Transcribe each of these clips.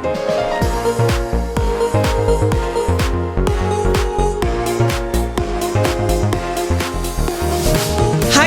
Hi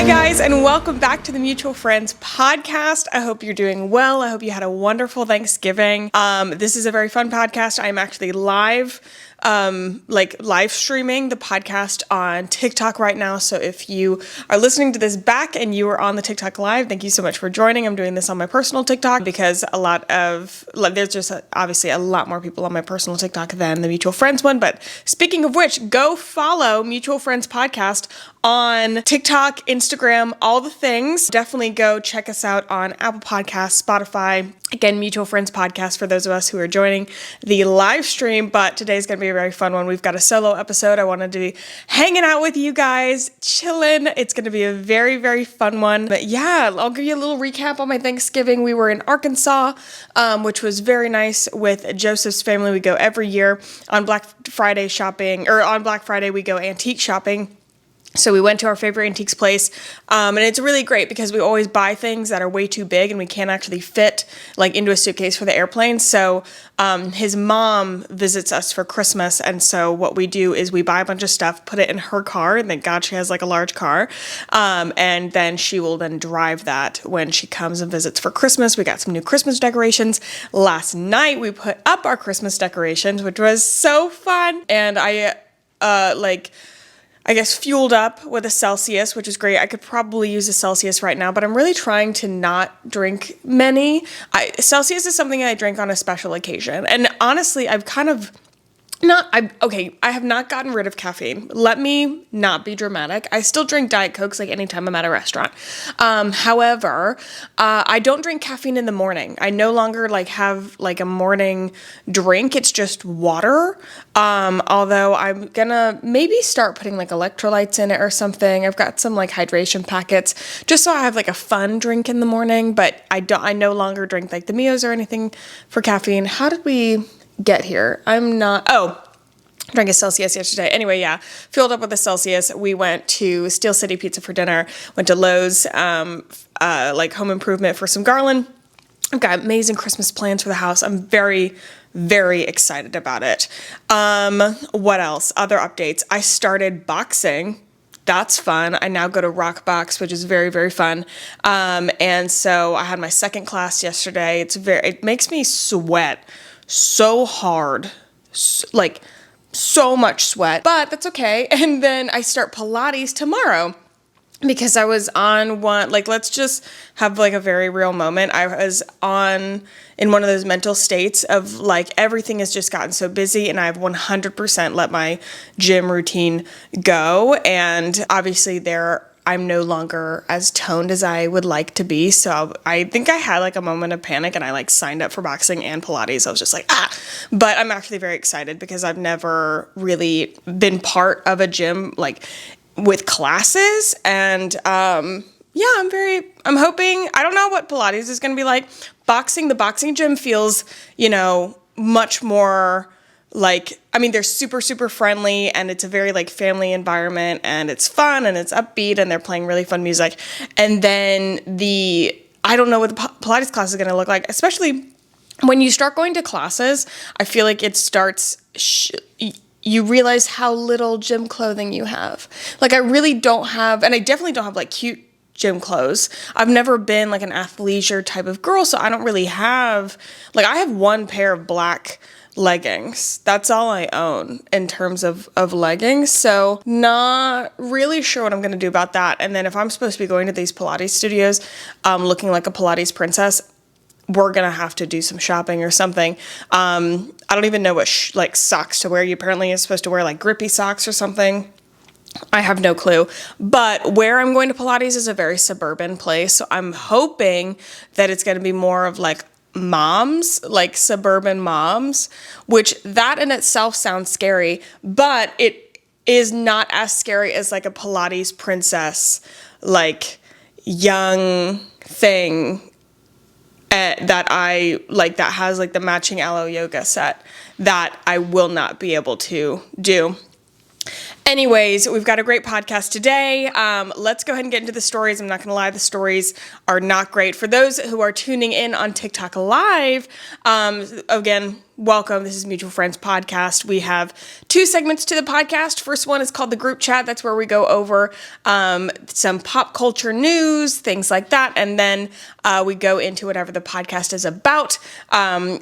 guys, and welcome back to the Mutual Friends podcast. I hope you're doing well. I hope you had a wonderful Thanksgiving. This is a very fun podcast. I'm actually live streaming the podcast on TikTok right now. So if you are listening to this back and you are on the TikTok live, thank you so much for joining. I'm doing this on my personal TikTok because there's just obviously a lot more people on my personal TikTok than the Mutual Friends one. But speaking of which, go follow Mutual Friends podcast on TikTok, Instagram, all the things. Definitely go check us out on Apple Podcasts, Spotify. Again, Mutual Friends podcast for those of us who are joining the live stream, but today's going to be a very fun one. We've got a solo episode. I wanted to be hanging out with you guys, chilling. It's going to be a very, very fun one. But yeah, I'll give you a little recap on my Thanksgiving. We were in Arkansas, which was very nice with Joseph's family. We go every year on Black Friday shopping, or on Black Friday we go antique shopping. So we went to our favorite antiques place, and it's really great because we always buy things that are way too big and we can't actually fit into a suitcase for the airplane. So his mom visits us for Christmas, and so what we do is we buy a bunch of stuff, put it in her car, and thank God she has a large car, and then she will then drive that when she comes and visits for Christmas. We got some new Christmas decorations. Last night we put up our Christmas decorations, which was so fun, and I guess fueled up with a Celsius, which is great. I could probably use a Celsius right now, but I'm really trying to not drink many. Celsius is something I drink on a special occasion. And honestly, I have not gotten rid of caffeine. Let me not be dramatic. I still drink Diet Cokes anytime I'm at a restaurant. However, I don't drink caffeine in the morning. I no longer have a morning drink. It's just water. Although I'm gonna maybe start putting electrolytes in it or something. I've got some hydration packets just so I have a fun drink in the morning, but I no longer drink the Mios or anything for caffeine. How did we get here? Drank a Celsius yesterday. Anyway, yeah, filled up with a Celsius. We went to Steel City Pizza for dinner, went to Lowe's, home improvement for some garland. I've got amazing Christmas plans for the house. I'm very, very excited about it. What else? Other updates. I started boxing. That's fun. I now go to Rock Box, which is very, very fun. And so I had my second class yesterday. It makes me sweat so hard, so much sweat, but that's okay. And then I start Pilates tomorrow because I was on one, let's just have a very real moment. I was in one of those mental states of everything has just gotten so busy and I've 100% let my gym routine go. And obviously I'm no longer as toned as I would like to be. So I think I had a moment of panic and I signed up for boxing and Pilates. I was just but I'm actually very excited because I've never really been part of a gym with classes. And I'm hoping, I don't know what Pilates is going to be like. The boxing gym feels, much more they're super, super friendly and it's a very family environment and it's fun and it's upbeat and they're playing really fun music. And then I don't know what the Pilates class is going to look like, especially when you start going to classes. I feel it starts, you realize how little gym clothing you have. I really don't have, and I definitely don't have cute gym clothes. I've never been an athleisure type of girl, so I don't really have, I have one pair of black leggings. That's all I own in terms of leggings. So not really sure what I'm going to do about that. And then if I'm supposed to be going to these Pilates studios, looking like a Pilates princess, we're going to have to do some shopping or something. I don't even know what socks to wear. You apparently are supposed to wear grippy socks or something. I have no clue. But where I'm going to Pilates is a very suburban place. So I'm hoping that it's going to be more of moms, suburban moms, which that in itself sounds scary, but it is not as scary as a Pilates princess, young thing that I that has the matching aloe yoga set that I will not be able to do. Anyways, we've got a great podcast today. Let's go ahead and get into the stories. I'm not going to lie, the stories are not great. For those who are tuning in on TikTok Live, again, welcome. This is Mutual Friends Podcast. We have 2 segments to the podcast. First one is called the group chat. That's where we go over some pop culture news, things like that. And then we go into whatever the podcast is about,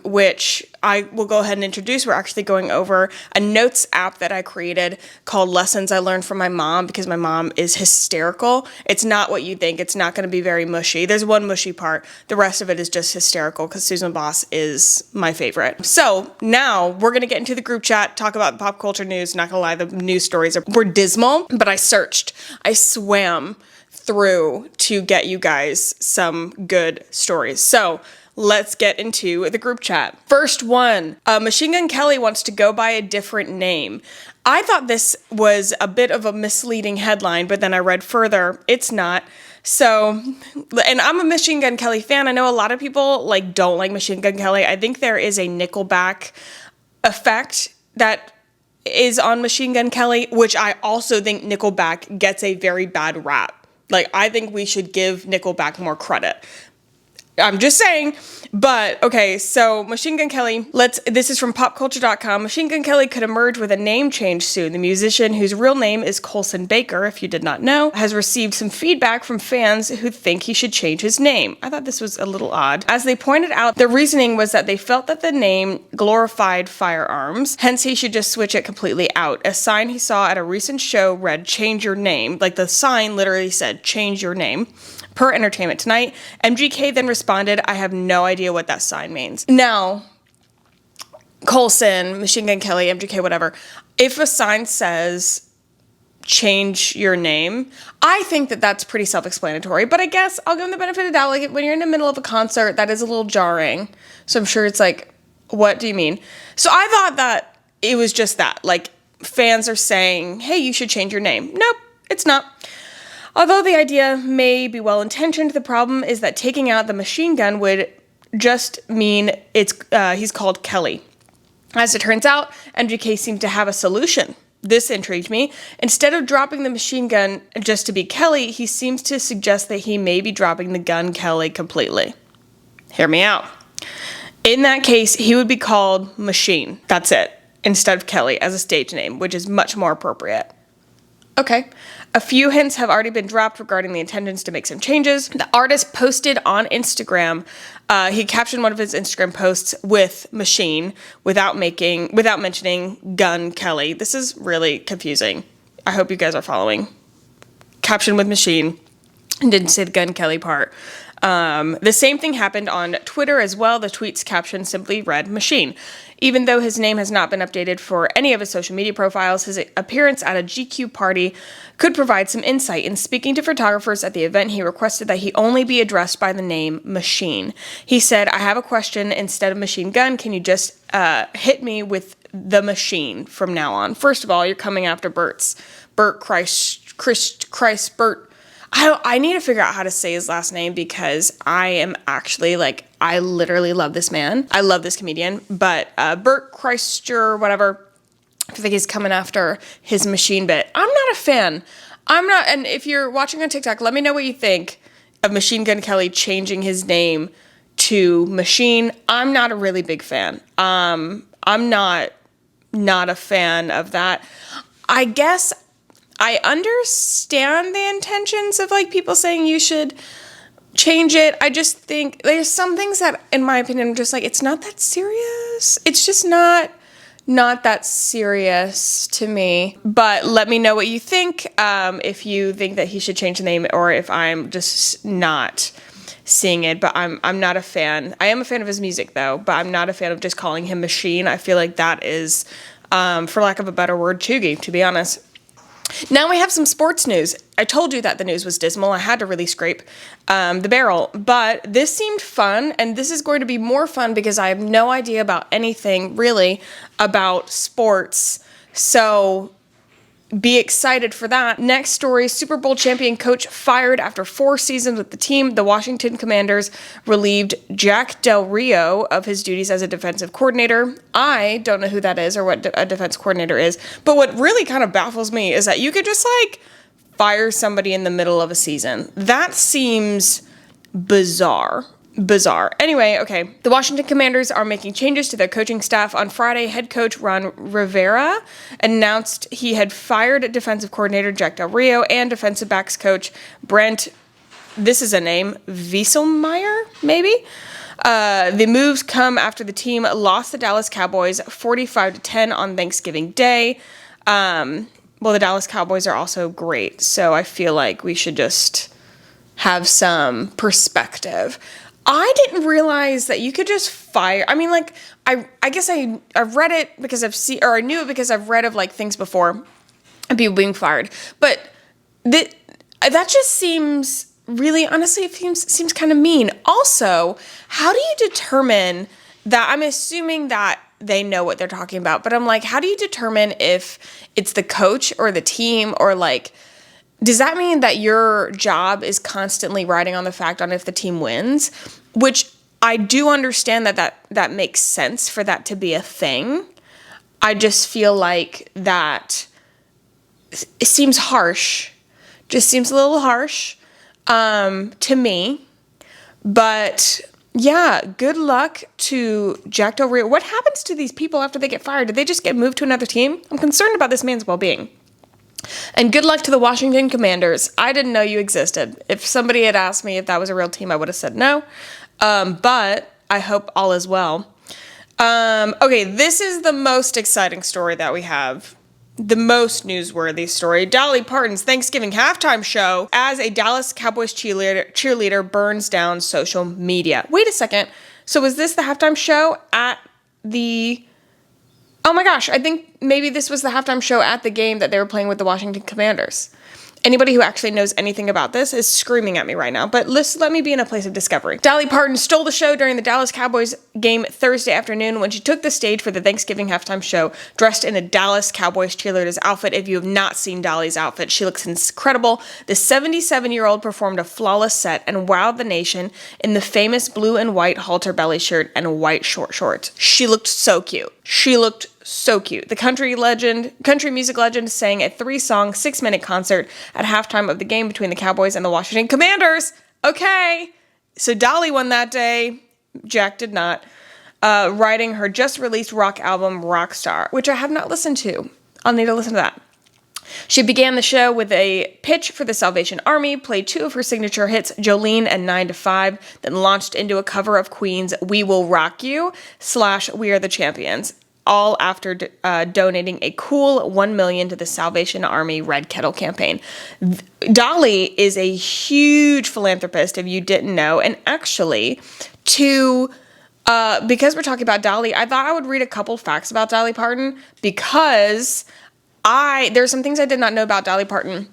which I will go ahead and introduce. We're actually going over a notes app that I created called Lessons I Learned from My Mom, because my mom is hysterical. It's not what you think. It's not going to be very mushy. There's one mushy part. The rest of it is just hysterical because Susan Baus is my favorite. So now we're going to get into the group chat, talk about pop culture news. Not going to lie, the news stories were dismal, but I swam through to get you guys some good stories. So let's get into the group chat. First one, Machine Gun Kelly wants to go by a different name. I thought this was a bit of a misleading headline, but then I read further. It's not. So, and I'm a Machine Gun Kelly fan. I know a lot of people don't like Machine Gun Kelly. I think there is a Nickelback effect that is on Machine Gun Kelly, which I also think Nickelback gets a very bad rap. I think we should give Nickelback more credit. I'm just saying. But okay, so Machine Gun Kelly, this is from popculture.com. Machine Gun Kelly could emerge with a name change soon. The musician, whose real name is Colson Baker, if you did not know, has received some feedback from fans who think he should change his name. I thought this was a little odd. As they pointed out, the reasoning was that they felt that the name glorified firearms, hence he should just switch it completely out. A sign he saw at a recent show read, "Change your name." The sign literally said, "Change your name." Per Entertainment Tonight, MGK then responded, "I have no idea what that sign means." Now, Colson, Machine Gun Kelly, MGK, whatever, if a sign says, "Change your name," I think that that's pretty self-explanatory, but I guess I'll give them the benefit of the doubt. When you're in the middle of a concert, that is a little jarring. So I'm sure it's what do you mean? So I thought that it was just that. Fans are saying, hey, you should change your name. Nope, it's not. Although the idea may be well-intentioned, the problem is that taking out the machine gun would just mean he's called Kelly. As it turns out, MGK seemed to have a solution. This intrigued me. Instead of dropping the machine gun just to be Kelly, he seems to suggest that he may be dropping the gun Kelly completely. Hear me out. In that case, he would be called Machine. That's it. Instead of Kelly as a stage name, which is much more appropriate. Okay. A few hints have already been dropped regarding the intentions to make some changes. The artist posted on Instagram, he captioned one of his Instagram posts with Machine without mentioning Gun Kelly. This is really confusing. I hope you guys are following. Caption with Machine and didn't say the Gun Kelly part. The same thing happened on Twitter as well. The tweet's caption simply read Machine. Even though his name has not been updated for any of his social media profiles, his appearance at a GQ party could provide some insight. In speaking to photographers at the event, he requested that he only be addressed by the name Machine. He said, "I have a question. Instead of Machine Gun, can you just hit me with the Machine from now on?" First of all, you're coming after Bert I need to figure out how to say his last name, because I am actually I literally love this man. I love this comedian, but Bert Kreischer, whatever, I think he's coming after his Machine bit. I'm not a fan. And if you're watching on TikTok, let me know what you think of Machine Gun Kelly changing his name to Machine. I'm not a really big fan. I'm not a fan of that. I guess I understand the intentions of people saying you should change it. I just think there's some things that, in my opinion, I'm just it's not that serious. It's just not that serious to me. But let me know what you think, if you think that he should change the name, or if I'm just not seeing it. But I'm not a fan. I am a fan of his music, though, but I'm not a fan of just calling him Machine. I feel like that is, for lack of a better word, chuggy, to be honest. Now we have some sports news. I told you that the news was dismal. I had to really scrape the barrel. But this seemed fun, and this is going to be more fun because I have no idea about anything, really, about sports. So be excited for that. Next story, Super Bowl champion coach fired after 4 seasons with the team. The Washington Commanders relieved Jack Del Rio of his duties as a defensive coordinator. I don't know who that is or what a defense coordinator is, but what really kind of baffles me is that you could just like fire somebody in the middle of a season. That seems bizarre. Anyway, okay. The Washington Commanders are making changes to their coaching staff. On Friday, head coach Ron Rivera announced he had fired defensive coordinator Jack Del Rio and defensive backs coach Brent, this is a name, Wieselmeyer, maybe? The moves come after the team lost the Dallas Cowboys 45-10 on Thanksgiving Day. Well, the Dallas Cowboys are also great, so I feel like we should just have some perspective. I didn't realize that you could just fire. I mean, like, I guess I've read it because I knew it because I've read of like things before and people being fired. But that just seems really, honestly, it seems kind of mean. Also, how do you determine that? I'm assuming that they know what they're talking about, but I'm like, how do you determine if it's the coach or the team or like, does that mean that your job is constantly riding on the fact on if the team wins? Which I do understand that makes sense for that to be a thing. I just feel like that it seems harsh. Just seems a little harsh to me. But yeah, good luck to Jack Del Rio. What happens to these people after they get fired? Did they just get moved to another team? I'm concerned about this man's well-being. And good luck to the Washington Commanders. I didn't know you existed. If somebody had asked me if that was a real team, I would have said no. But I hope all is well. Okay, this is the most exciting story that we have. The most newsworthy story. Dolly Parton's Thanksgiving halftime show as a Dallas Cowboys cheerleader burns down social media. Wait a second. So was this the halftime show at the... Oh my gosh, I think maybe this was the halftime show at the game that they were playing with the Washington Commanders. Anybody who actually knows anything about this is screaming at me right now, but let me be in a place of discovery. Dolly Parton stole the show during the Dallas Cowboys game Thursday afternoon when she took the stage for the Thanksgiving halftime show dressed in a Dallas Cowboys cheerleader's outfit. If you have not seen Dolly's outfit, she looks incredible. The 77-year-old performed a flawless set and wowed the nation in the famous blue and white halter belly shirt and white short shorts. She looked so cute. So cute. The country music legend sang a 3-song, 6-minute concert at halftime of the game between the Cowboys and the Washington Commanders. Okay. So Dolly won that day. Jack did not. Writing her just-released rock album, Rockstar, which I have not listened to. I'll need to listen to that. She began the show with a pitch for the Salvation Army, played 2 of her signature hits, Jolene and 9 to 5, then launched into a cover of Queen's We Will Rock You / We Are the Champions, all after donating a cool $1 million to the Salvation Army Red Kettle campaign. Dolly is a huge philanthropist, if you didn't know, and actually, because we're talking about Dolly, I thought I would read a couple facts about Dolly Parton, because there's some things I did not know about Dolly Parton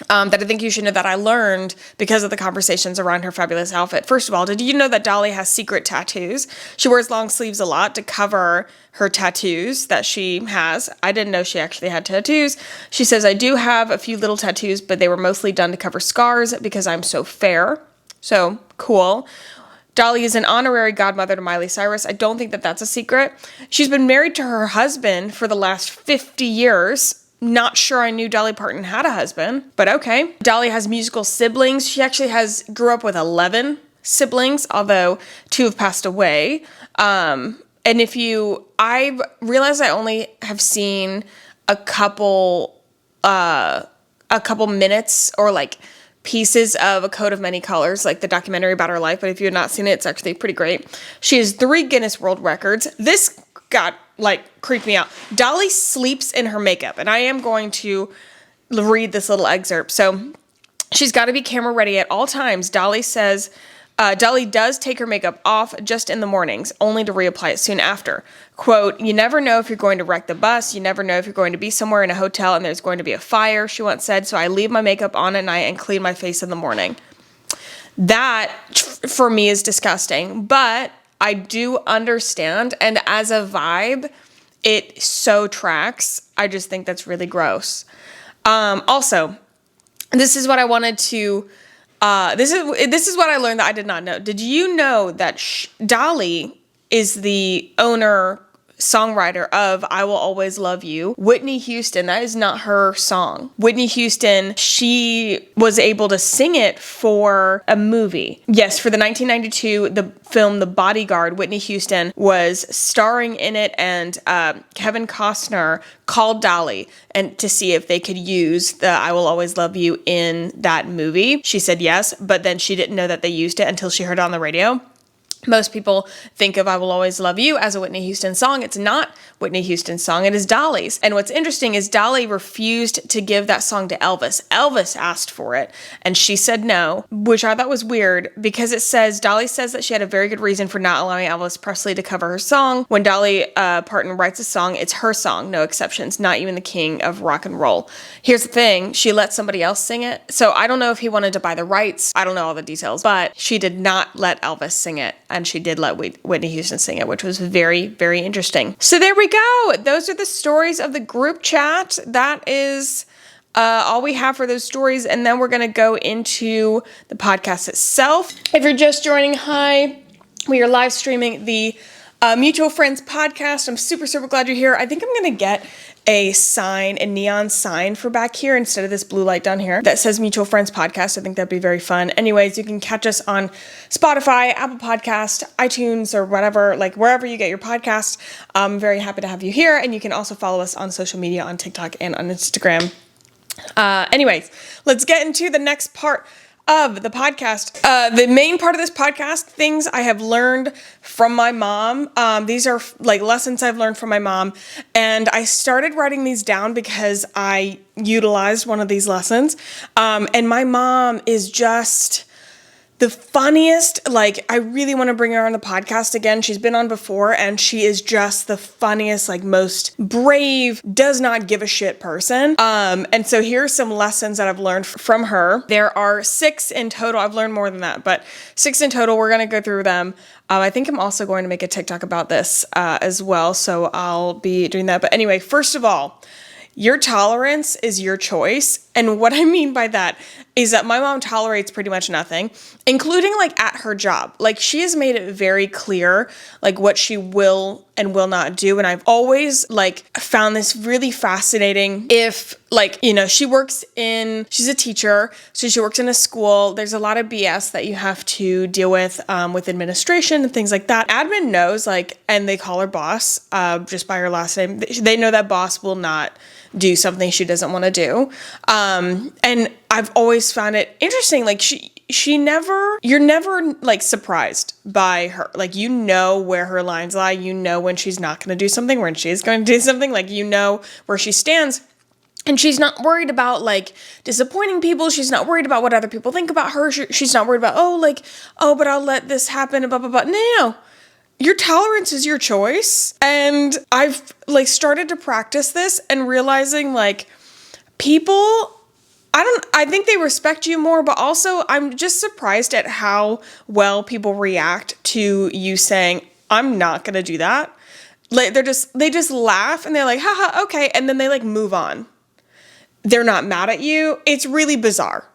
that I think you should know that I learned because of the conversations around her fabulous outfit. First of all, did you know that Dolly has secret tattoos? She wears long sleeves a lot to cover her tattoos that she has. I didn't know she actually had tattoos. She says, I do have a few little tattoos, but they were mostly done to cover scars because I'm so fair. So, cool. Dolly is an honorary godmother to Miley Cyrus. I don't think that that's a secret. She's been married to her husband for the last 50 years. Not sure I knew Dolly Parton had a husband, but okay. Dolly has musical siblings. She actually grew up with 11 siblings, although 2 have passed away. And I realize I only have seen a couple minutes or like pieces of A Coat of Many Colors, like the documentary about her life, but if you have not seen it, it's actually pretty great. She has 3 Guinness World Records. This creeped me out. Dolly sleeps in her makeup, and I am going to read this little excerpt. So she's got to be camera ready at all times. Dolly says, Dolly does take her makeup off just in the mornings, only to reapply it soon after. Quote, you never know if you're going to wreck the bus. You never know if you're going to be somewhere in a hotel and there's going to be a fire, she once said. So I leave my makeup on at night and clean my face in the morning. That, for me, is disgusting. But I do understand. And as a vibe, it so tracks. I just think that's really gross. Also, this is what I wanted to, this is what I learned that I did not know. Did you know that Dolly is the owner, songwriter of I Will Always Love You? Whitney Houston, that is not her song. Whitney Houston, she was able to sing it for a movie. Yes, for the 1992 the film The Bodyguard, Whitney Houston was starring in it, and Kevin Costner called Dolly and to see if they could use the I Will Always Love You in that movie. She said yes, but then she didn't know that they used it until she heard it on the radio. Most people think of I Will Always Love You as a Whitney Houston song. It's not Whitney Houston's song. It is Dolly's. And what's interesting is Dolly refused to give that song to Elvis. Elvis asked for it, and she said no, which I thought was weird because it says, Dolly says that she had a very good reason for not allowing Elvis Presley to cover her song. When Dolly Parton writes a song, it's her song, no exceptions, not even the king of rock and roll. Here's the thing, she let somebody else sing it. So I don't know if he wanted to buy the rights. I don't know all the details, but she did not let Elvis sing it. And she did let Whitney Houston sing it, which was very, very interesting. So there we go. Those are the stories of the group chat. That is all we have for those stories. And then we're going to go into the podcast itself. If you're just joining, hi. We are live streaming the Mutual Friends podcast. I'm super, super glad you're here. I think I'm going to get a neon sign for back here instead of this blue light down here that says Mutual Friends Podcast. I think that'd be very fun. Anyways, you can catch us on Spotify, Apple Podcast, iTunes, or whatever, like wherever you get your podcast. I'm very happy to have you here. And you can also follow us on social media on TikTok and on Instagram. Anyways, let's get into the next part of the podcast. The main part of this podcast, things I have learned from my mom. These are like lessons I've learned from my mom. And I started writing these down because I utilized one of these lessons. And my mom is just the funniest. Like, I really want to bring her on the podcast again. She's been on before, and she is just the funniest, like most brave, does not give a shit person. And so here's some lessons that I've learned from her. There are 6 in total. I've learned more than that, but 6 in total. We're going to go through them. I think I'm also going to make a TikTok about this as well, so I'll be doing that. But anyway, first of all, your tolerance is your choice. And what I mean by that is that my mom tolerates pretty much nothing, including like at her job. Like, she has made it very clear like what she will and will not do. And I've always like found this really fascinating. If like, you know, she's a teacher, so she works in a school. There's a lot of BS that you have to deal with administration and things like that. Admin knows, like, and they call her boss just by her last name. They know that boss will not do something she doesn't want to do. And I've always found it interesting. Like, you're never like surprised by her. Like, you know where her lines lie. You know when she's not going to do something, when she is going to do something. Like, you know where she stands. And she's not worried about like disappointing people. She's not worried about what other people think about her. She's not worried about, but I'll let this happen, blah, blah, blah. No. Your tolerance is your choice. And I've like started to practice this and realizing like people, I think they respect you more, but also I'm just surprised at how well people react to you saying, I'm not going to do that. Like, they just laugh and they're like, haha, okay. And then they like move on. They're not mad at you. It's really bizarre.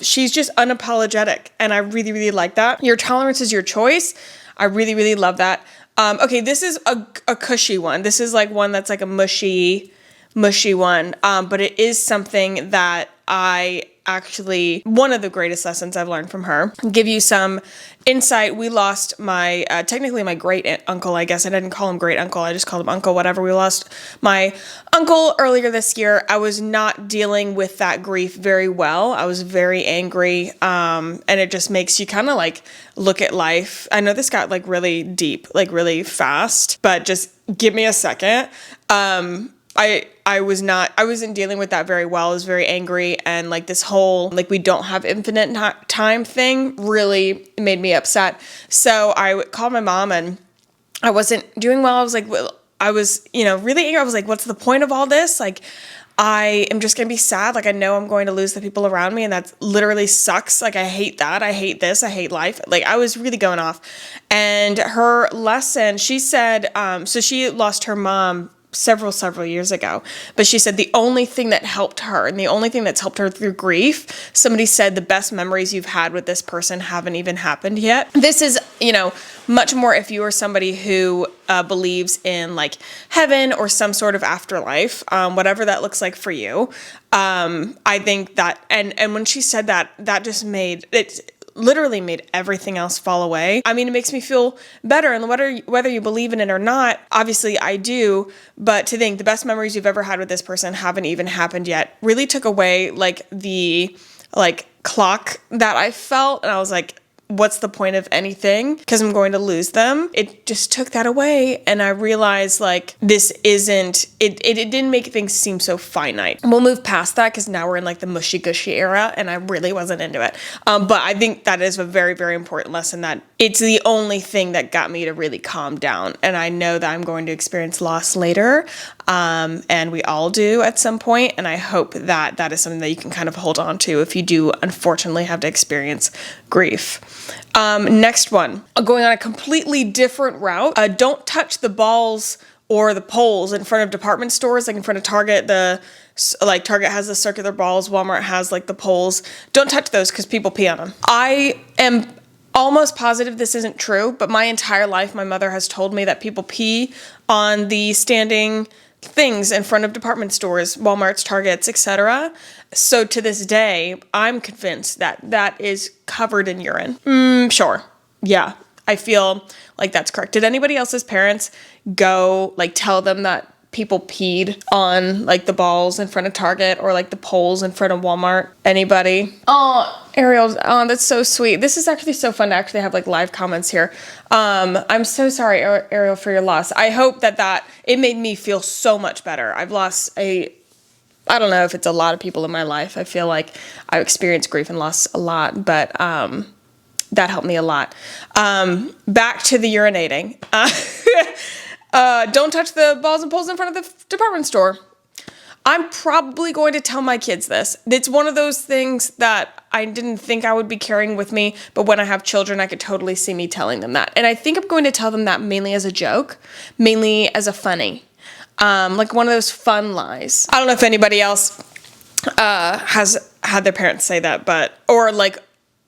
She's just unapologetic. And I really, really like that. Your tolerance is your choice. I really, really love that. Okay, this is a cushy one. This is like one that's like a mushy one. But it is something that one of the greatest lessons I've learned from her. I'll give you some insight. We lost technically my great uncle, I guess. I didn't call him great uncle. I just called him uncle, whatever. We lost my uncle earlier this year. I was not dealing with that grief very well. I was very angry. And it just makes you kind of like look at life. I know this got like really deep, like really fast, but just give me a second. I wasn't dealing with that very well. I was very angry, and like this whole, like, we don't have infinite time thing really made me upset. So I called my mom, and I wasn't doing well. I was like, really angry. I was like, what's the point of all this? Like, I am just going to be sad. Like, I know I'm going to lose the people around me, and that literally sucks. Like, I hate that. I hate this. I hate life. Like, I was really going off. And her lesson, she said, so she lost her mom several years ago. But she said the only thing that helped her, and the only thing that's helped her through grief, somebody said the best memories you've had with this person haven't even happened yet. This is, much more if you are somebody who believes in like heaven or some sort of afterlife, whatever that looks like for you. I think that, and when she said that, that just made it, literally made everything else fall away. I mean, it makes me feel better, and whether you believe in it or not, obviously I do, but to think the best memories you've ever had with this person haven't even happened yet really took away like the clock that I felt, and I was like, what's the point of anything? Because I'm going to lose them. It just took that away, and I realized like this isn't, it didn't make things seem so finite. We'll move past that because now we're in like the mushy gushy era, and I really wasn't into it. But I think that is a very, very important lesson, that it's the only thing that got me to really calm down. And I know that I'm going to experience loss later, and we all do at some point, and I hope that that is something that you can kind of hold on to if you do unfortunately have to experience grief. Next one, going on a completely different route. Don't touch the balls or the poles in front of department stores, like in front of Target. Target has the circular balls, Walmart has like the poles. Don't touch those because people pee on them. I am almost positive this isn't true, but my entire life, my mother has told me that people pee on the standing things in front of department stores, Walmarts, Targets, etc. So to this day, I'm convinced that that is covered in urine. Sure. Yeah, I feel like that's correct. Did anybody else's parents go like tell them that people peed on like the balls in front of Target or like the poles in front of Walmart? Anybody? Oh, Ariel, that's so sweet. This is actually so fun to actually have like live comments here. I'm so sorry, Ariel, for your loss. I hope that it made me feel so much better. I've lost I don't know if it's a lot of people in my life. I feel like I've experienced grief and loss a lot, but that helped me a lot. Back to the urinating. Don't touch the balls and poles in front of the department store. I'm probably going to tell my kids this. It's one of those things that I didn't think I would be carrying with me, but when I have children, I could totally see me telling them that. And I think I'm going to tell them that mainly as a joke, mainly as a funny. Like one of those fun lies. I don't know if anybody else has had their parents say that, or like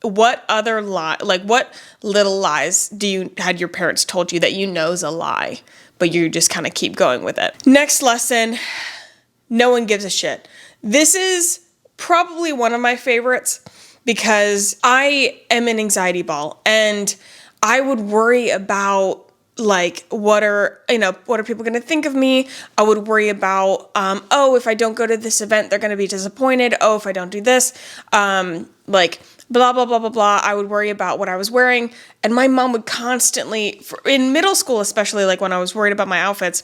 what other lie, like what little lies had your parents told you that you know is a lie, but you just kind of keep going with it. Next lesson, no one gives a shit. This is probably one of my favorites because I am an anxiety ball, and I would worry about like, what are people going to think of me? I would worry about, if I don't go to this event, they're going to be disappointed. Oh, if I don't do this, like blah, blah, blah, blah, blah. I would worry about what I was wearing. And my mom would constantly, in middle school, especially like when I was worried about my outfits,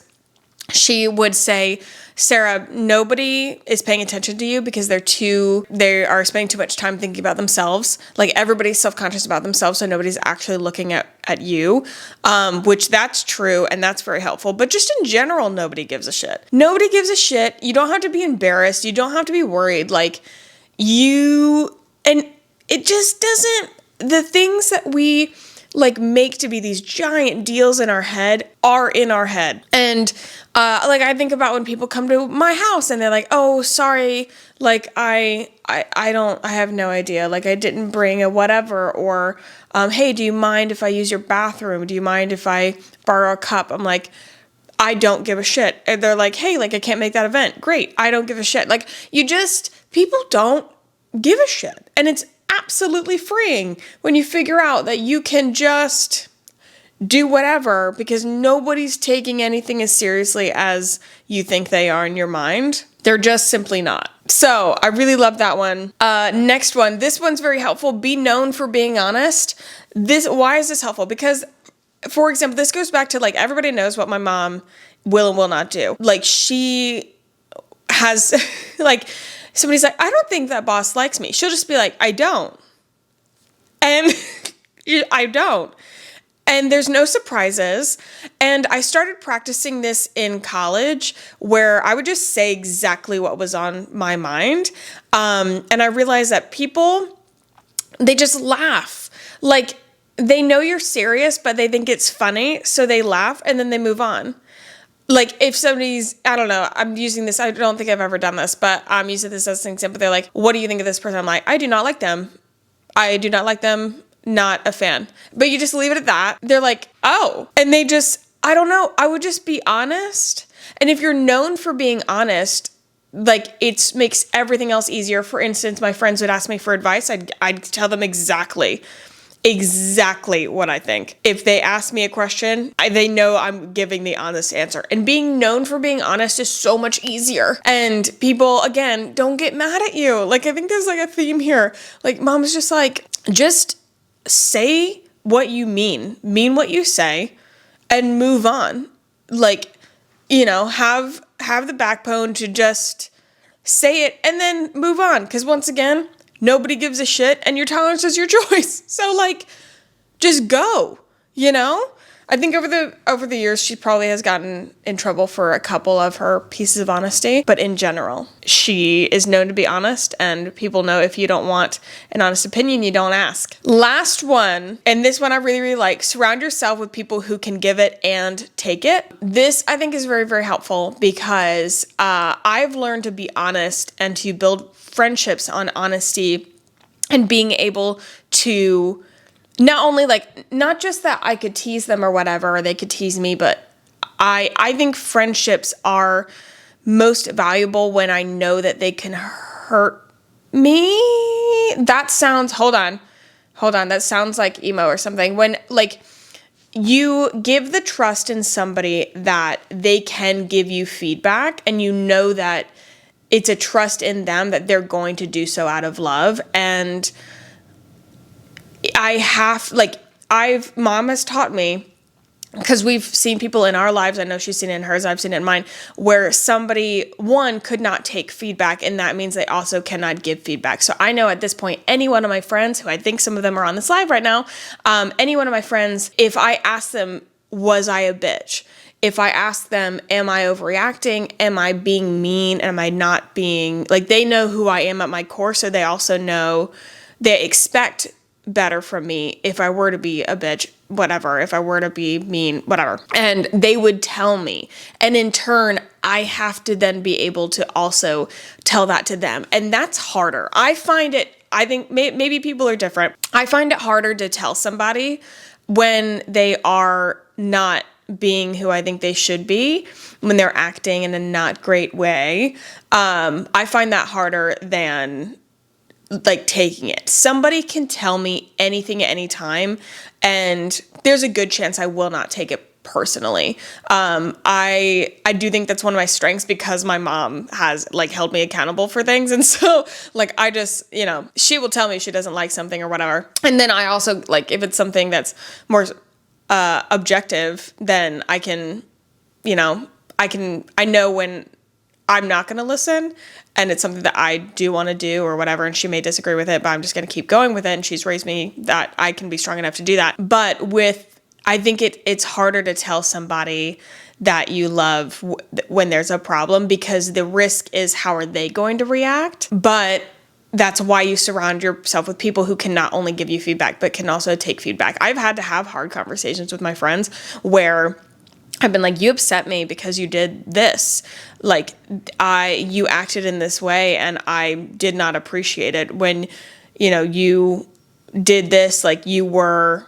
she would say, Sarah, nobody is paying attention to you because they are spending too much time thinking about themselves. Like everybody's self-conscious about themselves, so nobody's actually looking at you, which that's true, and that's very helpful. But just in general, nobody gives a shit. Nobody gives a shit. You don't have to be embarrassed. You don't have to be worried. And it just doesn't, the things that we like make to be these giant deals in our head are in our head. And I think about when people come to my house and they're like, oh, sorry, like I have no idea, like I didn't bring a whatever, or hey, do you mind if I use your bathroom? Do you mind if I borrow a cup? I'm like, I don't give a shit. And they're like, hey, like I can't make that event. Great, I don't give a shit. Like people don't give a shit. And it's absolutely freeing when you figure out that you can just do whatever because nobody's taking anything as seriously as you think they are in your mind. They're just simply not. So I really love that one. Next one. This one's very helpful. Be known for being honest. Why is this helpful? Because, for example, this goes back to like everybody knows what my mom will and will not do. Like she has like somebody's like, I don't think that boss likes me. She'll just be like, I don't. And I don't. And there's no surprises. And I started practicing this in college where I would just say exactly what was on my mind. And I realized that people, they just laugh. Like they know you're serious, but they think it's funny. So they laugh and then they move on. like if somebody's, I don't know, I'm using this, I don't think I've ever done this, but I'm using this as an example. They're like, what do you think of this person? I'm like, I do not like them. I do not like them. Not a fan. But you just leave it at that. They're like, oh. And they just, I don't know. I would just be honest. And if you're known for being honest, like it makes everything else easier. For instance, my friends would ask me for advice. I'd tell them exactly what I think. If they ask me a question, they know I'm giving the honest answer. And being known for being honest is so much easier. And people, again, don't get mad at you. Like, I think there's like a theme here. Like, Mom's just like, just say what you mean what you say, and move on. Like, have the backbone to just say it and then move on. Because once again, nobody gives a shit, and your tolerance is your choice. So like, just go, I think over the years, she probably has gotten in trouble for a couple of her pieces of honesty, but in general, she is known to be honest, and people know if you don't want an honest opinion, you don't ask. Last one, and this one I really, really like, surround yourself with people who can give it and take it. This, I think, is very, very helpful because I've learned to be honest and to build friendships on honesty and being able to not just that I could tease them or whatever, or they could tease me, but I think friendships are most valuable when I know that they can hurt me. That sounds, hold on, that sounds like emo or something. When like you give the trust in somebody that they can give you feedback, and you know that it's a trust in them that they're going to do so out of love. And Mom has taught me, because we've seen people in our lives, I know she's seen it in hers, I've seen it in mine, where somebody, one, could not take feedback, and that means they also cannot give feedback. So I know at this point, any one of my friends, who I think some of them are on this live right now, any one of my friends, if I ask them, was I a bitch? If I ask them, am I overreacting? Am I being mean? Am I not being, like, they know who I am at my core, so they also know, they expect better from me if I were to be a bitch, whatever, if I were to be mean, whatever. And they would tell me. And in turn, I have to then be able to also tell that to them. And that's harder. I think maybe people are different. I find it harder to tell somebody when they are not being who I think they should be, when they're acting in a not great way. I find that harder than like taking it. Somebody can tell me anything at any time, and there's a good chance I will not take it personally. I do think that's one of my strengths, because my mom has like held me accountable for things. And so like, I just, she will tell me she doesn't like something or whatever. And then I also like, if it's something that's more objective, then I can, I know when I'm not going to listen, and it's something that I do want to do or whatever, and she may disagree with it, but I'm just going to keep going with it, and she's raised me that I can be strong enough to do that. But I think it's harder to tell somebody that you love when there's a problem, because the risk is, how are they going to react? But that's why you surround yourself with people who can not only give you feedback, but can also take feedback. I've had to have hard conversations with my friends where I've been like, you upset me because you did this. Like, you acted in this way, and I did not appreciate it. When, you did this, like, you were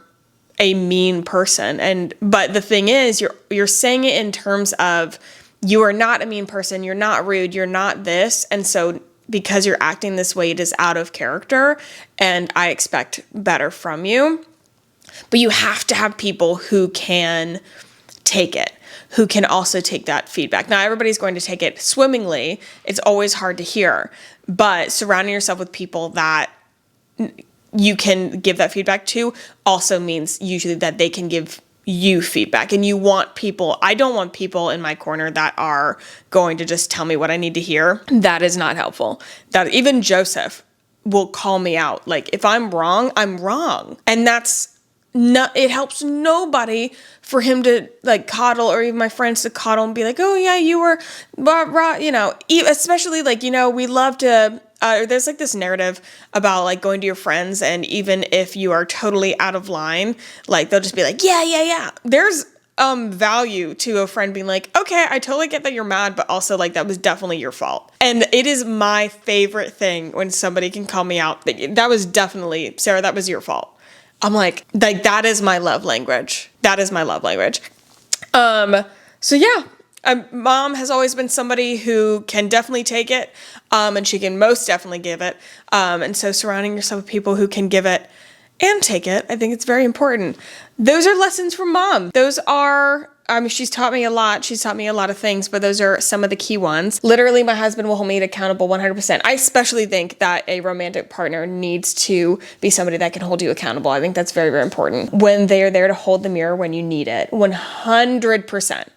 a mean person. But the thing is, you're saying it in terms of, you are not a mean person, you're not rude, you're not this. And so because you're acting this way, it is out of character, and I expect better from you. But you have to have people who can take it, who can also take that feedback. Now, everybody's going to take it swimmingly. It's always hard to hear, but surrounding yourself with people that you can give that feedback to also means usually that they can give you feedback. And I don't want people in my corner that are going to just tell me what I need to hear. That is not helpful. That even Joseph will call me out. Like, if I'm wrong, I'm wrong. And it helps nobody for him to like coddle, or even my friends to coddle and be like, oh yeah, you were blah, blah, especially like, we love to, there's like this narrative about like going to your friends, and even if you are totally out of line, like they'll just be like, yeah. There's value to a friend being like, okay, I totally get that you're mad, but also like that was definitely your fault. And it is my favorite thing when somebody can call me out that was definitely, Sarah, that was your fault. I'm like that is my love language. That is my love language. So yeah, mom has always been somebody who can definitely take it, and she can most definitely give it. And so surrounding yourself with people who can give it and take it, I think it's very important. Those are lessons from mom. Those are, she's taught me a lot. She's taught me a lot of things, but those are some of the key ones. Literally, my husband will hold me accountable 100%. I especially think that a romantic partner needs to be somebody that can hold you accountable. I think that's very, very important. When they are there to hold the mirror when you need it. 100%.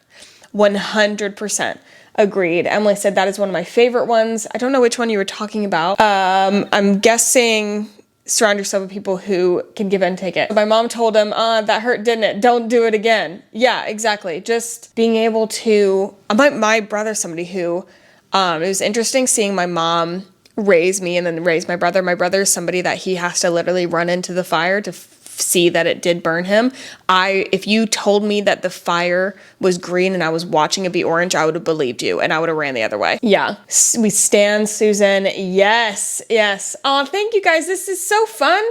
100%. Agreed. Emily said that is one of my favorite ones. I don't know which one you were talking about. I'm guessing surround yourself with people who can give and take it. My mom told him, that hurt, didn't it? Don't do it again. Yeah, exactly. Just being able to, my brother's somebody who, it was interesting seeing my mom raise me and then raise my brother. My brother is somebody that he has to literally run into the fire to see that it did burn him. If you told me that the fire was green and I was watching it be orange, I would have believed you and I would have ran the other way. Yeah. We stand Susan. Yes. Yes. Oh, thank you guys. This is so fun.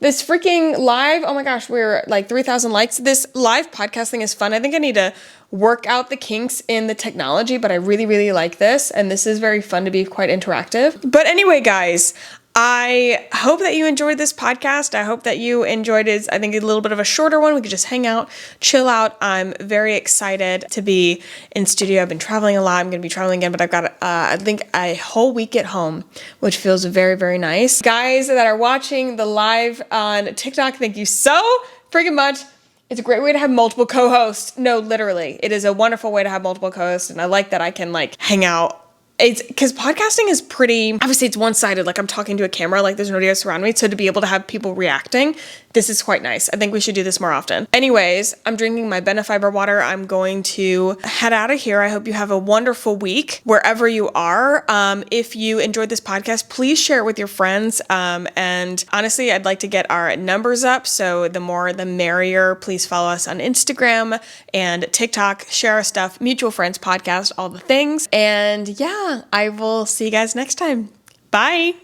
This freaking live. Oh my gosh. We're like 3,000 likes. This live podcast thing is fun. I think I need to work out the kinks in the technology, but I really, really like this. And this is very fun to be quite interactive. But anyway, guys, I hope that you enjoyed this podcast. I hope that you enjoyed it. I think a little bit of a shorter one. We could just hang out, chill out. I'm very excited to be in studio. I've been traveling a lot. I'm going to be traveling again, but I've got, I think, a whole week at home, which feels very, very nice. Guys that are watching the live on TikTok, thank you so freaking much. It's a great way to have multiple co-hosts. No, literally. It is a wonderful way to have multiple co-hosts, and I like that I can like hang out. It's because podcasting is pretty, obviously it's one-sided, like I'm talking to a camera, like there's nobody else around me. So to be able to have people reacting, this is quite nice. I think we should do this more often. Anyways, I'm drinking my Benefiber water. I'm going to head out of here. I hope you have a wonderful week wherever you are. If you enjoyed this podcast, please share it with your friends. And honestly, I'd like to get our numbers up. So the more, the merrier. Please follow us on Instagram and TikTok, share our stuff, Mutual Friends Podcast, all the things. And yeah, I will see you guys next time. Bye.